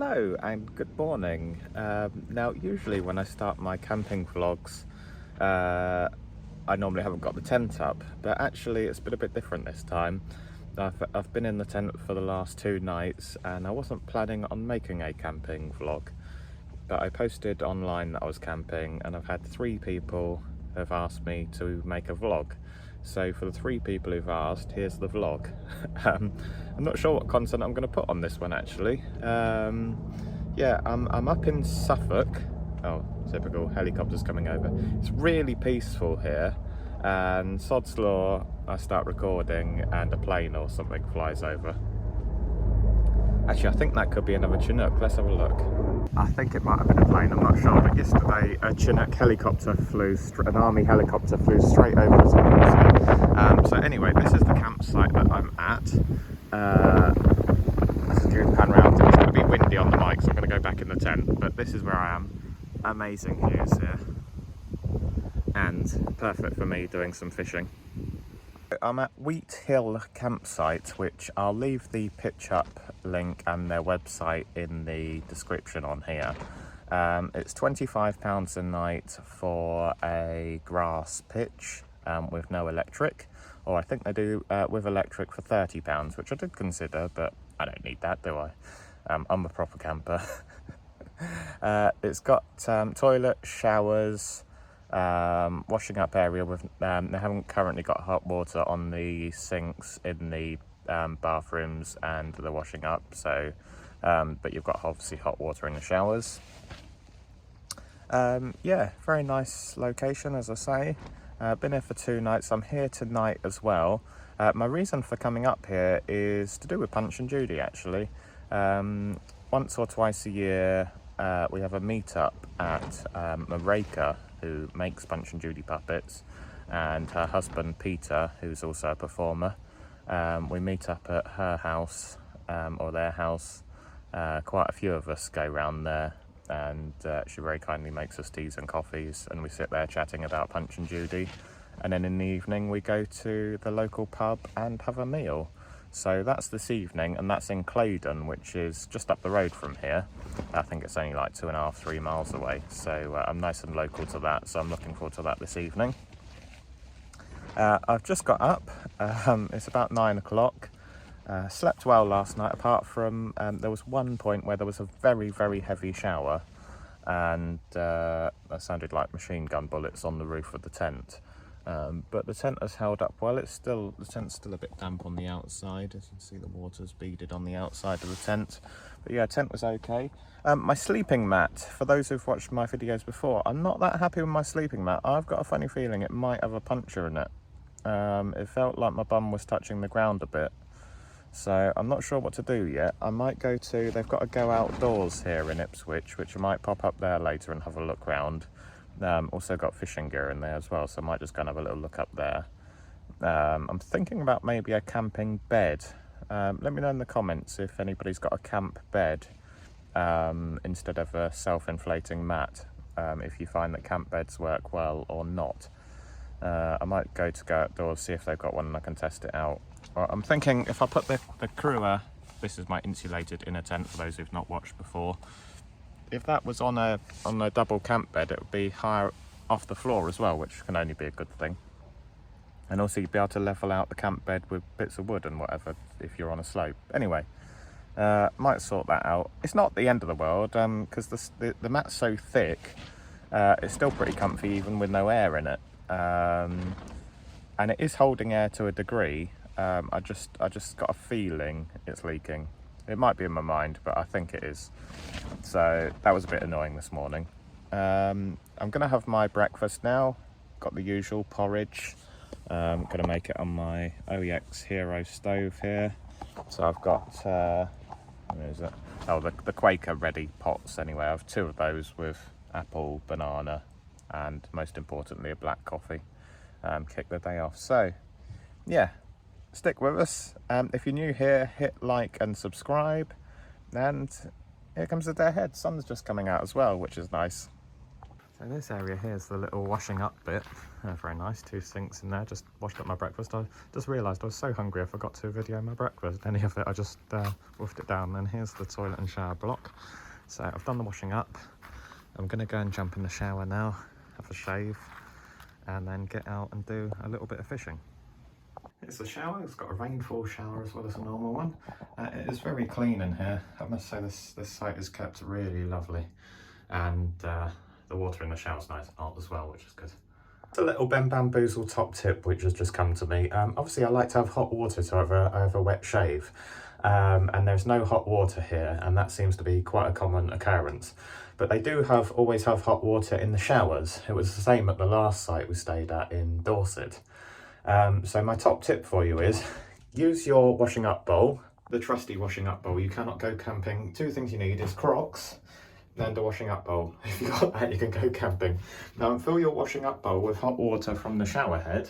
Hello and good morning. Now usually when I start my camping vlogs I normally haven't got the tent up, but actually it's been a bit different this time. I've been in the tent for the last 2 nights and I wasn't planning on making a camping vlog, but I posted online that I was camping and I've had 3 people who have asked me to make a vlog. So for the 3 people who've asked, here's the vlog. I'm not sure what content I'm going to put on this one actually. Yeah, I'm up in Suffolk. Oh, typical, helicopters coming over. It's really peaceful here, and sod's law, I start recording and a plane or something flies over. Actually, I think that could be another Chinook. Let's have a look. I think it might have been a plane, I'm not sure, but yesterday a Chinook helicopter flew, an army helicopter flew straight over us. So anyway, this is the campsite that I'm at. This is due to pan around. It's going to be windy on the mic, so I'm going to go back in the tent, but this is where I am. Amazing views here, and perfect for me doing some fishing. I'm at Wheathill campsite, which I'll leave the pitch up link and their website in the description on here. It's £25 a night for a grass pitch with no electric, or I think they do with electric for £30, which I did consider, but I don't need that, do I? I'm a proper camper. It's got toilet, showers, washing up area with they haven't currently got hot water on the sinks in the bathrooms and the washing up, so but you've got obviously hot water in the showers. Yeah, very nice location, as I say. Been here for 2 nights. I'm here tonight as well. My reason for coming up here is to do with Punch and Judy actually. Once or twice a year we have a meet-up at Marika, who makes Punch and Judy puppets, and her husband Peter, who's also a performer. We meet up at her house, or their house. Quite a few of us go round there, and she very kindly makes us teas and coffees, and we sit there chatting about Punch and Judy, and then in the evening we go to the local pub and have a meal. So that's this evening, and that's in Claydon, which is just up the road from here. I think it's only like 2.5, 3 miles away, so I'm nice and local to that, so I'm looking forward to that this evening. I've just got up. It's about 9 o'clock. Slept well last night, apart from there was one point where there was a very, very heavy shower, and that sounded like machine gun bullets on the roof of the tent. But the tent has held up well. The tent's still a bit damp on the outside. As you can see, the water's beaded on the outside of the tent. But yeah, tent was okay. My sleeping mat, for those who've watched my videos before, I'm not that happy with my sleeping mat. I've got a funny feeling it might have a puncture in it. It felt like my bum was touching the ground a bit. So I'm not sure what to do yet. I might go to, they've got a go outdoors here in Ipswich, which I might pop up there later and have a look round. Also got fishing gear in there as well, so I might just go and have a little look up there. I'm thinking about maybe a camping bed. Let me know in the comments if anybody's got a camp bed instead of a self-inflating mat, if you find that camp beds work well or not. I might go outdoors, see if they've got one and I can test it out. I'm thinking if I put the Crewer, this is my insulated inner tent for those who've not watched before, if that was on a double camp bed, it would be higher off the floor as well, which can only be a good thing. And also you'd be able to level out the camp bed with bits of wood and whatever if you're on a slope. Anyway, might sort that out. It's not the end of the world, because the mat's so thick, it's still pretty comfy even with no air in it. And it is holding air to a degree. I just got a feeling it's leaking. It might be in my mind, but I think it is. So that was a bit annoying this morning. I'm gonna have my breakfast now. Got the usual porridge. Gonna make it on my OEX Hero stove here. So I've got, where is it? Oh, the Quaker ready pots anyway. I have 2 of those with apple, banana, and most importantly a black coffee. Kick the day off. So yeah, stick with us. If you're new here, hit like and subscribe. And here comes the day ahead. Sun's just coming out as well, which is nice. So this area here is the little washing up bit. Very nice, 2 sinks in there. Just washed up my breakfast. I just realised I was so hungry I forgot to video my breakfast. Any of it, I just woofed it down. And here's the toilet and shower block. So I've done the washing up. I'm going to go and jump in the shower now, have a shave, and then get out and do a little bit of fishing. It's the shower. It's got a rainfall shower as well as a normal one. It is very clean in here. I must say this site is kept really lovely, and the water in the shower is nice and hot as well, which is good. It's a little Ben Bamboozle top tip which has just come to me. Obviously I like to have hot water to have a wet shave, and there's no hot water here, and that seems to be quite a common occurrence. But they do always have hot water in the showers. It was the same at the last site we stayed at in Dorset. So my top tip for you is use your washing up bowl, the trusty washing up bowl. You cannot go camping. 2 things you need is Crocs and a washing up bowl. If you've got that, you can go camping. Now fill your washing up bowl with hot water from the shower head,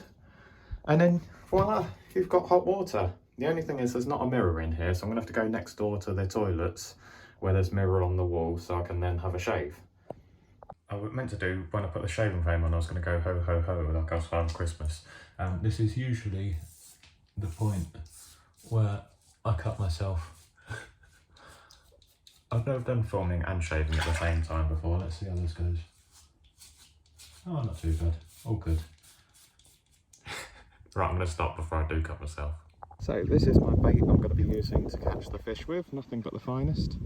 and then voila, you've got hot water. The only thing is there's not a mirror in here, so I'm gonna have to go next door to the toilets where there's mirror on the wall so I can then have a shave. I was meant to do, when I put the shaving foam on, I was going to go ho ho ho like I was Father Christmas. This is usually the point where I cut myself. I've never done filming and shaving at the same time before. Let's see how this goes. Oh, not too bad. All good. Right, I'm going to stop before I do cut myself. So this is my bait I'm going to be using to catch the fish with. Nothing but the finest.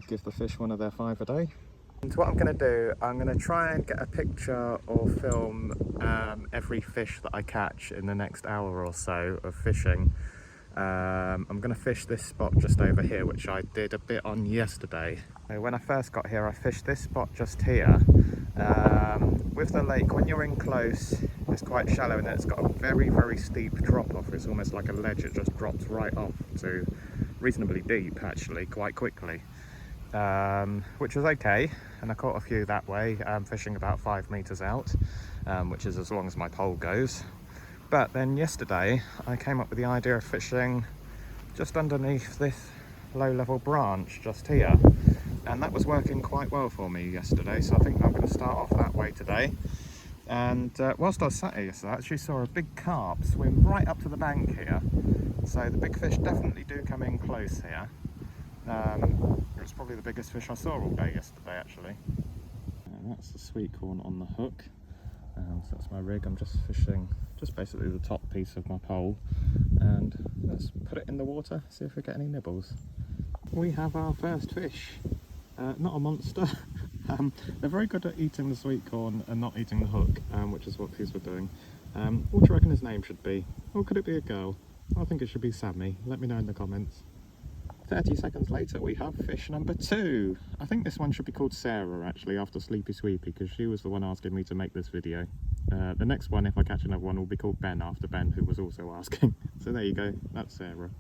Give the fish one of their 5 a day. And what I'm going to do, I'm going to try and get a picture or film every fish that I catch in the next hour or so of fishing. I'm going to fish this spot just over here, which I did a bit on yesterday. When I first got here, I fished this spot just here. With the lake, when you're in close, it's quite shallow and it's got a very, very steep drop off. It's almost like a ledge. It just drops right off to reasonably deep, actually, quite quickly. Which was okay, and I caught a few that way, fishing about 5 meters out, which is as long as my pole goes. But then yesterday I came up with the idea of fishing just underneath this low-level branch just here, and that was working quite well for me yesterday, so I think I'm going to start off that way today. And whilst I was sat here yesterday, I actually saw a big carp swim right up to the bank here, so the big fish definitely do come in close here. It was probably the biggest fish I saw all day yesterday, actually. And that's the sweet corn on the hook. So that's my rig. I'm just fishing just basically the top piece of my pole, and let's put it in the water, see if we get any nibbles. We have our first fish. Not a monster. They're very good at eating the sweet corn and not eating the hook, which is what these were doing. What do you reckon his name should be? Or could it be a girl? I think it should be Sammy. Let me know in the comments. 30 seconds later we have fish number 2. I think this one should be called Sarah, actually, after Sleepy Sweepy, because she was the one asking me to make this video. The next one, if I catch another one, will be called Ben, after Ben, who was also asking. So there you go, that's Sarah.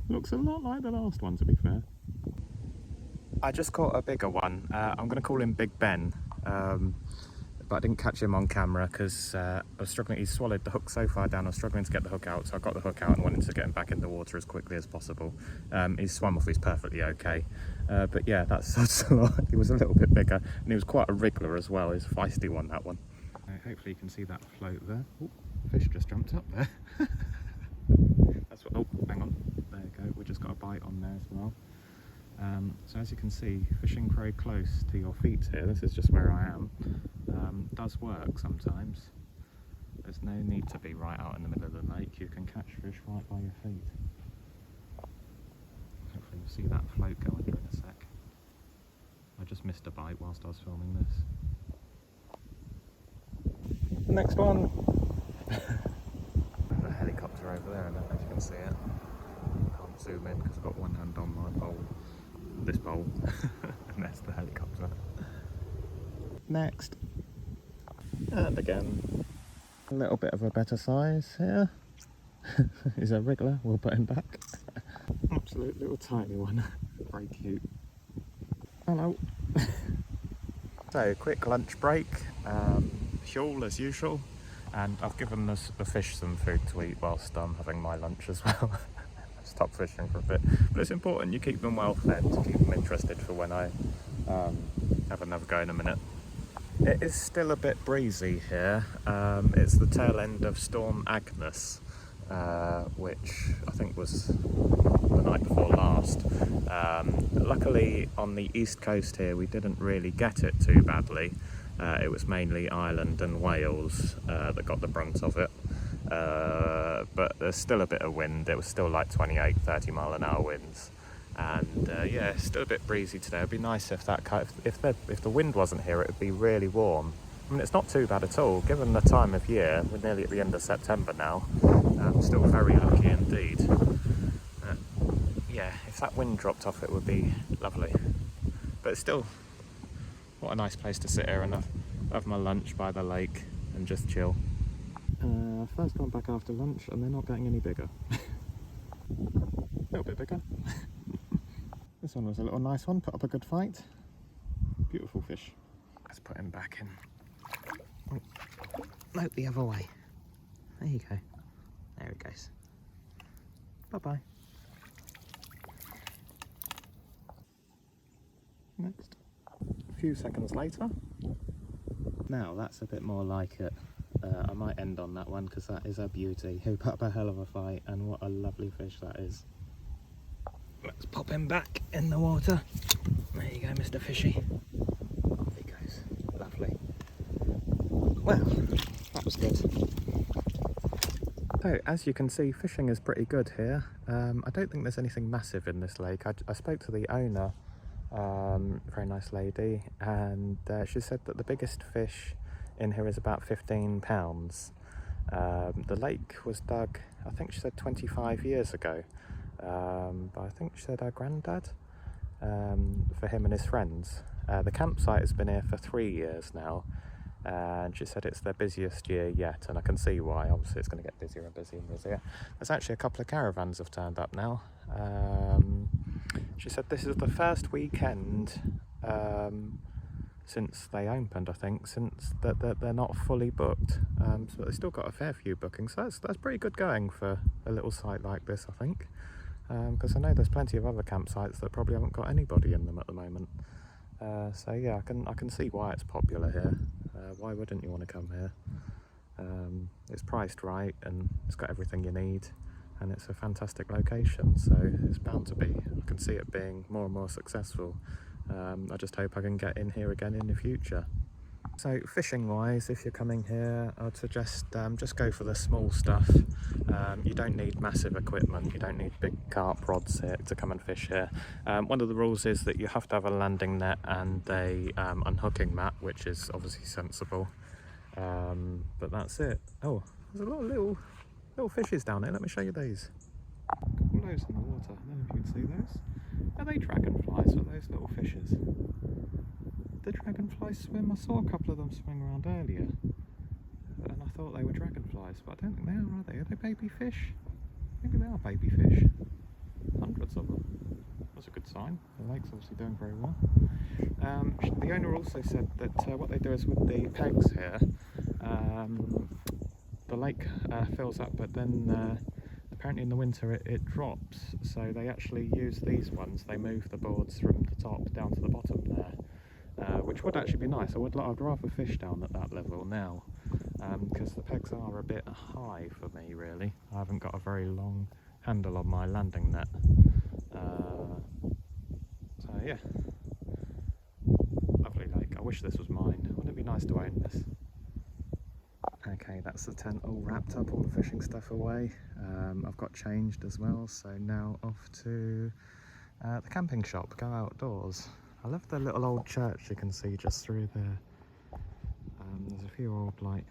Looks a lot like the last one, to be fair. I just caught a bigger one. I'm going to call him Big Ben. But I didn't catch him on camera because I was struggling. He swallowed the hook so far down, I was struggling to get the hook out, so I got the hook out and wanted to get him back in the water as quickly as possible. He swam off, he's perfectly okay. But yeah, that's a lot. He was a little bit bigger, and he was quite a wriggler as well. He's a feisty one, that one. Hopefully you can see that float there. Ooh, fish just jumped up there. That's what, oh, hang on. There you go, we just got a bite on there as well. So as you can see, fishing very close to your feet here, this is just where I am, does work sometimes. There's no need to be right out in the middle of the lake, you can catch fish right by your feet. Hopefully you'll see that float go under in a sec. I just missed a bite whilst I was filming this. Next one! There's a helicopter over there, I don't know if you can see it. I can't zoom in because I've got one hand on my pole. This bowl, and that's the helicopter. Next, and again, a little bit of a better size here. He's a wriggler, we'll put him back. Absolute little tiny one, very cute. Hello. So, quick lunch break, fuel as usual, and I've given the fish some food to eat whilst I'm having my lunch as well. Stop fishing for a bit, but it's important you keep them well fed to keep them interested for when I have another go in a minute. It is still a bit breezy here. It's the tail end of Storm Agnes, which I think was the night before last. Luckily on the east coast here we didn't really get it too badly. It was mainly Ireland and Wales that got the brunt of it. But there's still a bit of wind. It was still like 28-30 mile an hour winds. And yeah, it's still a bit breezy today. It'd be nice if if the wind wasn't here, it would be really warm. I mean, it's not too bad at all, given the time of year. We're nearly at the end of September now. Still very lucky indeed. Yeah, if that wind dropped off, it would be lovely. But it's still, what a nice place to sit here and have my lunch by the lake and just chill. First one back after lunch, and they're not getting any bigger. A little bit bigger. This one was a little nice one, put up a good fight. Beautiful fish. Let's put him back in. Oh, no, the other way. There you go. There he goes. Bye-bye. Next. A few seconds later. Now that's a bit more like it. I might end on that one because that is a beauty. He put up a hell of a fight, and what a lovely fish that is. Let's pop him back in the water. There you go, Mr. Fishy. Off he goes. Lovely. Well, that was good. So, as you can see, fishing is pretty good here. I don't think there's anything massive in this lake. I spoke to the owner, very nice lady, and she said that the biggest fish in here is about 15 pounds. The lake was dug, I think she said 25 years ago. But I think she said her granddad, for him and his friends. The campsite has been here for 3 years now, and she said it's their busiest year yet, and I can see why. Obviously it's going to get busier and busier and busier. There's actually a couple of caravans have turned up now. She said this is the first weekend since they opened, I think, since that they're not fully booked. So they've still got a fair few bookings, so that's pretty good going for a little site like this, I think. Because I know there's plenty of other campsites that probably haven't got anybody in them at the moment. So yeah, I can see why it's popular here. Why wouldn't you want to come here? It's priced right, and it's got everything you need, and it's a fantastic location, so it's bound to be. I can see it being more and more successful. I just hope I can get in here again in the future. So fishing wise, if you're coming here, I'd suggest just go for the small stuff. You don't need massive equipment, you don't need big carp rods here to come and fish here. One of the rules is that you have to have a landing net and a unhooking mat, which is obviously sensible. But that's it. Oh, there's a lot of little fishes down here. Let me show you these. A couple of those in the water. I don't know if you can see those. Are they dragonflies or those little fishes? The dragonflies swim. I saw a couple of them swing around earlier, and I thought they were dragonflies, but I don't think they are they? Are they baby fish? Maybe they are baby fish. Hundreds of them. That's a good sign. The lake's obviously doing very well. The owner also said that what they do is with the pegs here, the lake fills up, but then apparently in the winter it drops, so they actually use these ones. They move the boards from the top down to the bottom there, which would actually be nice. I'd rather fish down at that level now, because the pegs are a bit high for me really. I haven't got a very long handle on my landing net. So yeah, lovely lake. I wish this was mine. Wouldn't it be nice to own this? Okay, that's the tent all wrapped up, all the fishing stuff away. I've got changed as well, so now off to the camping shop, go outdoors. I love the little old church you can see just through there. There's a few old, like,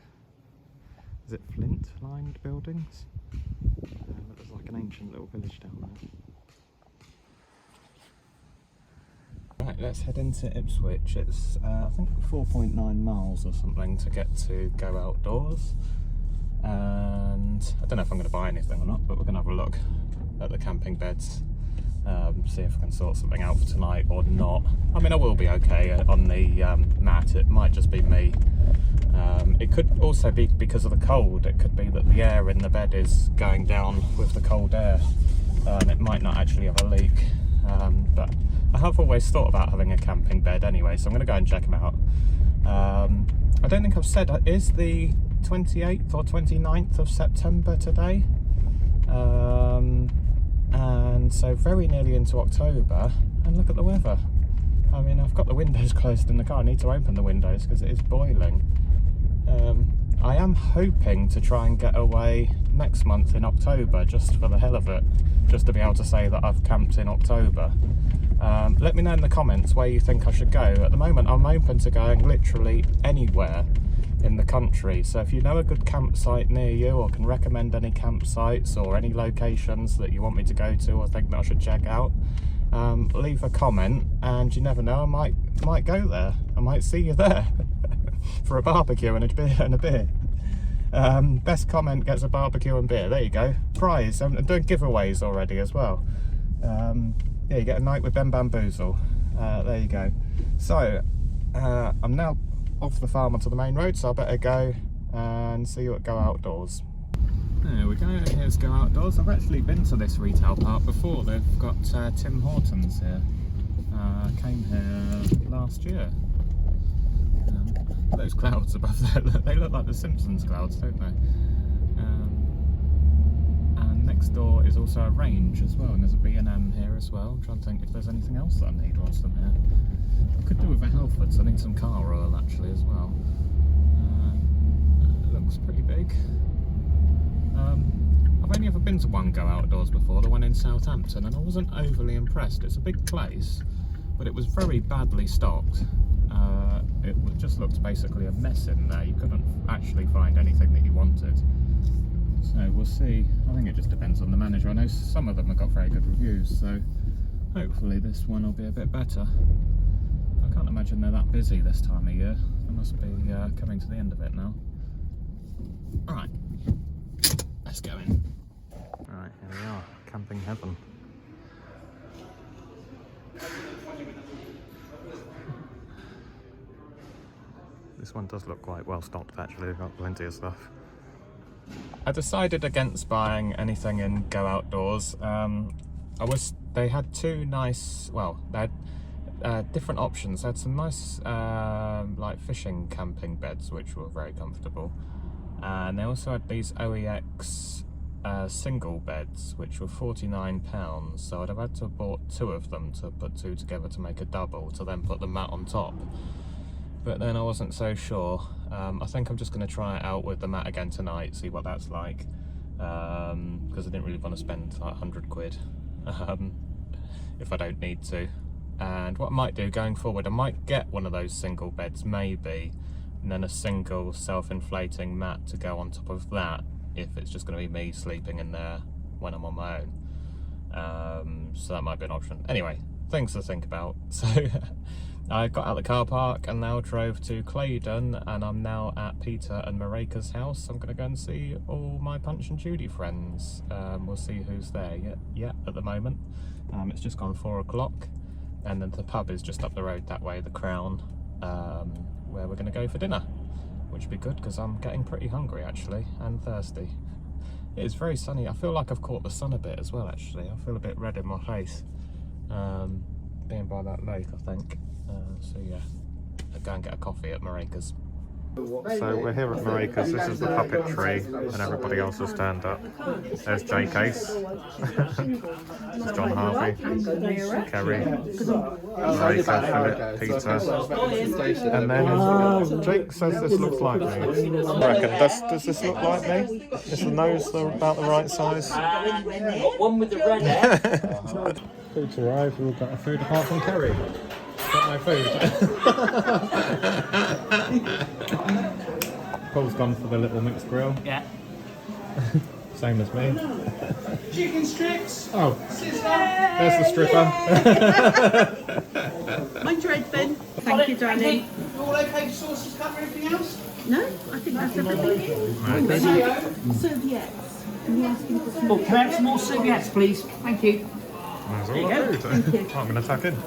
is it flint lined buildings? But there's like an ancient little village down there. Right, let's head into Ipswich. It's I think 4.9 miles or something to get to go outdoors, and I don't know if I'm going to buy anything or not, but we're going to have a look at the camping beds, see if I can sort something out for tonight or not. I mean, I will be okay on the mat. It might just be me. It could also be because of the cold. It could be that the air in the bed is going down with the cold air. It might not actually have a leak, but I have always thought about having a camping bed anyway, so I'm going to go and check them out, I don't think I've said, is the 28th or 29th of September today, and so very nearly into October, and look at the weather. I mean, I've got the windows closed in the car. I need to open the windows because it is boiling. I am hoping to try and get away next month in October, just for the hell of it, just to be able to say that I've camped in October. Let me know in the comments where you think I should go. At the moment, I'm open to going literally anywhere in the country, so if you know a good campsite near you, or can recommend any campsites or any locations that you want me to go to or think that I should check out, leave a comment, and you never know, I might go there. I might see you there for a barbecue and a beer. Best comment gets a barbecue and beer. There you go. Prize. I'm doing giveaways already as well. Yeah, you get a night with Ben Bamboozle. There you go. So I'm now off the farm onto the main road, so I better go and see you at Go Outdoors. There we go, here's Go Outdoors. I've actually been to this retail park before. They've got Tim Hortons here. Came here last year. Those clouds above there, they look like the Simpsons clouds, don't they? And next door is also a range as well, and there's a B&M here as well. I'm trying to think if there's anything else that I need whilst I'm here. I could do with a Halfords. I need some car oil actually as well. It looks pretty big. I've only ever been to one Go Outdoors before, the one in Southampton, and I wasn't overly impressed. It's a big place, but it was very badly stocked. It just looked basically a mess in there. You couldn't actually find anything that you wanted. So we'll see. I think it just depends on the manager. I know some of them have got very good reviews, so hopefully this one will be a bit better. I can't imagine they're that busy this time of year. They must be coming to the end of it now. Alright, let's go in. Alright, here we are, camping heaven. This one does look quite well stocked actually, they've got plenty of stuff. I decided against buying anything in Go Outdoors. They had two nice, well, they had different options. They had some nice like fishing camping beds which were very comfortable, and they also had these OEX single beds which were £49, so I'd have had to have bought two of them to put two together to make a double, to then put the mat on top. But then I wasn't so sure. I think I'm just going to try it out with the mat again tonight, see what that's like, because I didn't really want to spend like 100 quid if I don't need to. And what I might do going forward, I might get one of those single beds maybe, and then a single self-inflating mat to go on top of that if it's just going to be me sleeping in there when I'm on my own. So that might be an option. Anyway, things to think about. So I got out of the car park and now drove to Claydon, and I'm now at Peter and Marika's house. I'm going to go and see all my Punch and Judy friends. We'll see who's there yet at the moment. It's just gone 4 o'clock, and then the pub is just up the road that way, the Crown, where we're going to go for dinner, which would be good because I'm getting pretty hungry actually, and thirsty. It is very sunny. I feel like I've caught the sun a bit as well actually. I feel a bit red in my face, being by that lake I think. So yeah, I'll go and get a coffee at Marika's. So we're here at Marika's. This is the puppetry, and everybody else has turned up. There's Jay Case, there's John Harvey, Kerry, Marika, Philip, Peter, and then Jake says this looks like me. I reckon, does this look like me? Is the nose about the right size? One with the red hair. Food's arrived, we've got our food apart from Kerry. Got no food. Paul's gone for the little mixed grill. Yeah. Same as me. Chicken strips. Oh, there's the stripper. Mine's red, Ben. Thank you, darling. All okay, sauces, cover everything else? No, I think that's everything. Serviettes. Can you ask him for some? Oh, can I have some more serviettes, please? Thank you. There's all the food. I'm going to tuck in.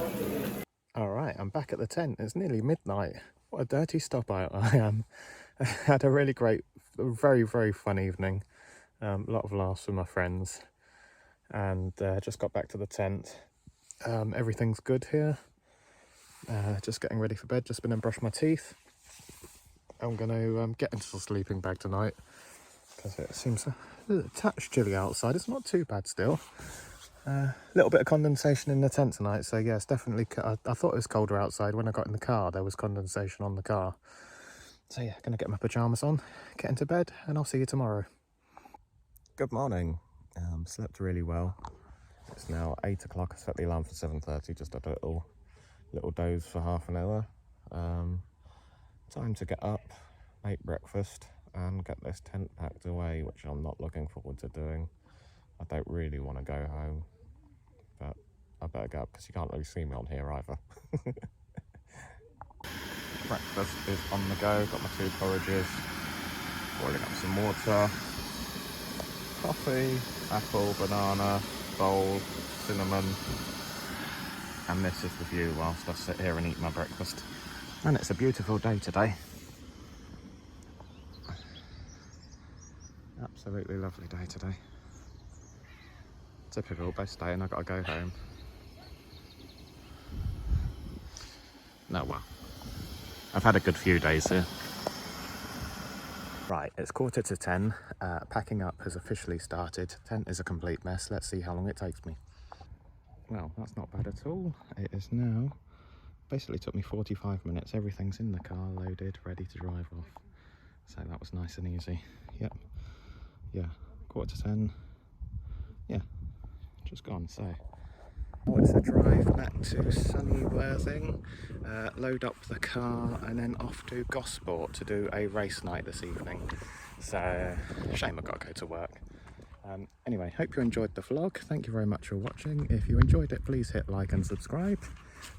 Alright, I'm back at the tent. It's nearly midnight. What a dirty stop I am. I had a really great, very, very fun evening. A lot of laughs with my friends. And just got back to the tent. Everything's good here. Just getting ready for bed. Just been and brushed my teeth. I'm going to get into the sleeping bag tonight because it seems a little touch chilly outside. It's not too bad still. A little bit of condensation in the tent tonight, so yeah, it's definitely... I thought it was colder outside. When I got in the car, there was condensation on the car. So yeah, going to get my pyjamas on, get into bed, and I'll see you tomorrow. Good morning. Slept really well. It's now 8 o'clock. I set the alarm for 7:30, just had a little doze for half an hour. Time to get up, make breakfast, and get this tent packed away, which I'm not looking forward to doing. I don't really want to go home, but I better go up because you can't really see me on here either. Breakfast is on the go. Got my 2 porridges, boiling up some water, coffee, apple, banana, bowl, cinnamon, and this is the view whilst I sit here and eat my breakfast. And it's a beautiful day today. Absolutely lovely day today. Typical best day, and I've got to go home. No, well, I've had a good few days here. Right, it's 10:15. Packing up has officially started. Tent is a complete mess. Let's see how long it takes me. Well, that's not bad at all. It is now... Basically took me 45 minutes. Everything's in the car, loaded, ready to drive off. So that was nice and easy. Yep. Yeah, 10:15. Yeah, just gone. So it's a drive back to sunny Worthing, load up the car, and then off to Gosport to do a race night this evening. So shame I've got to go to work. Anyway, hope you enjoyed the vlog. Thank you very much for watching. If you enjoyed it, please hit like and subscribe.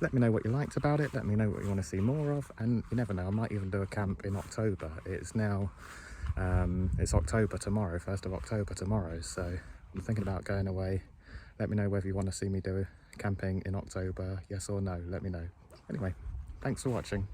Let me know what you liked about it. Let me know what you want to see more of. And you never know, I might even do a camp in October. It's now, it's October tomorrow, 1st of October tomorrow. So I'm thinking about going away. Let me know whether you want to see me do camping in October, yes or no. Let me know. Anyway, thanks for watching.